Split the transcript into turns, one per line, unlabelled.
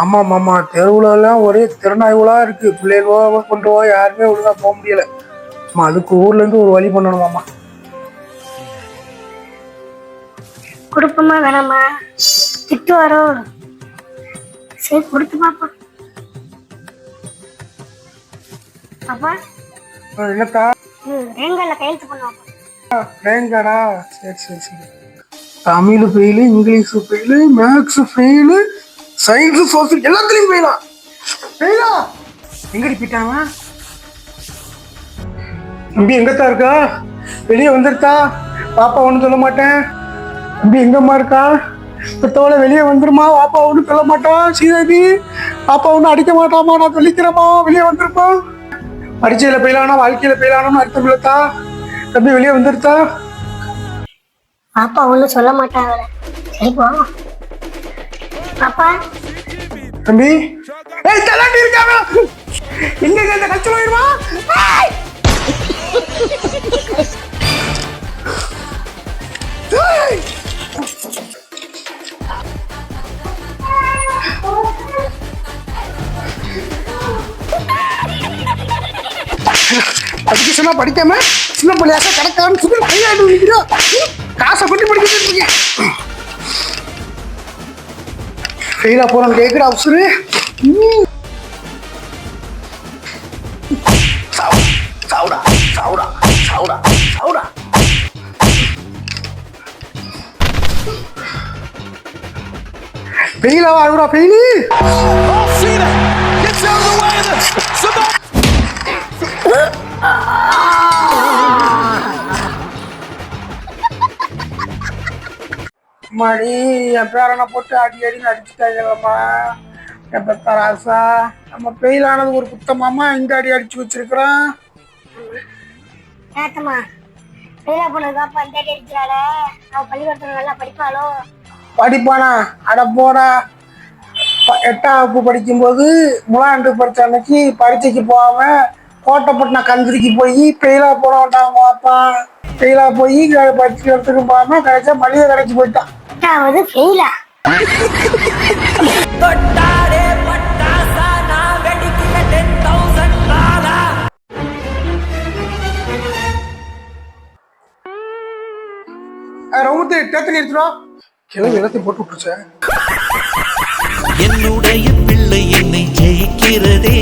ஆமா மாமா, தெருவுல எல்லாம் ஒரே திருநாய்களா இருக்கு. பிள்ளைகளோ கொண்டு போய் யாருமே ஒழுங்கா போக முடியல. அதுக்கு ஊர்ல இருந்து ஒரு வழி பண்ணணும் மாமா.
கொடுப்போமா வேணாமா? திட்டு வரும். சரி கொடுத்து பாப்பா. அப்பா
என்னத்தா?
ரேங்கால கையெழுத்து பண்ணுவாப்பா.
ரேங்காடா? சரி சரி சரி. Tamil fail, English fail, maths fail, science, social எல்லாத்துலயும் ஃபெயிலா? ஃபெயிலா? எங்கடி போயிட்டாங்க? தம்பி எங்கத்தான் இருக்கா? வெளியே வந்துருத்தா? பாப்பா ஒன்றும் சொல்ல மாட்டேன். தம்பி எங்கம்மா இருக்கா? பெத்தவளை வெளியே வந்துருமா? பாப்பா ஒன்றும் சொல்ல மாட்டான். சீதாதி பாப்பா ஒன்றும் அடிக்க மாட்டாமா, நான் சொல்லிக்கிறேம்மா. வெளியே வந்துருப்பா. பரீட்சையில பெயிலானா வாழ்க்கையில பெயிலானு அர்த்தம் இல்லத்தா. தம்பி வெளியே வந்துருத்தா?
பாப்பா ஒன்றும் சொல்ல மாட்டாங்க. சரி போ பாப்பா.
தம்பி ஏய் தலாட்டி இருக்காங்க. எங்க இந்த கச்சல போயிடுவா. படிக்க சொன்னா படிக்காம சின்ன பிள்ளையாசா கிடக்கான்னு சொல்லி கையாண்டு வைக்கிறோம். காசை கொண்டு படிக்கிட்டு இருக்கீங்க. ஃபெயிலா போறான்னு கேட்குற அவசரு. சாவுடா சாவுடா சாவுடா சாவுடா. ஃபெயிலா வாங்குறா ஃபெயிலு. மாடி என் பேரனை போட்டு அடி அடின்னு அடிச்சுட்டாங்கம்மா. என் பெத்த ராசா, நம்ம ஃபெயில் ஆனது ஒரு குத்தமாமா இந்த அடி அடிச்சு வச்சிருக்கிறான்.
ஏத்தம்மா ஃபெயிலா போனது பாப்பா இந்த அடி அடிக்கிறாள. அவ பள்ளிக்கூடத்துல நல்லா படிப்பாளோ?
படிப்பானா? அட போடா. 8ஆம் வகுப்பு படிக்கும்போது முலாண்டு படிச்ச அன்னைக்கு பரீட்சைக்கு போகாம கோட்டைப்பட்டின கந்திரிக்கு போய் ஃபெயிலா போட வேண்டாம் பாப்பா. ஃபெயிலா போய் பரீட்சை இடத்துக்கு போகாம கடைசியா மளிகை கடைக்கு போயிட்டான்.
8வது ஃபெயிலா?
ரவுத்து டேத்தனி எடுத்துடும். கிளம்பி எல்லாத்தையும் போட்டு விட்டுருச்சேன்.
என்னுடைய பிள்ளை என்னை ஜெயிக்கிறதே.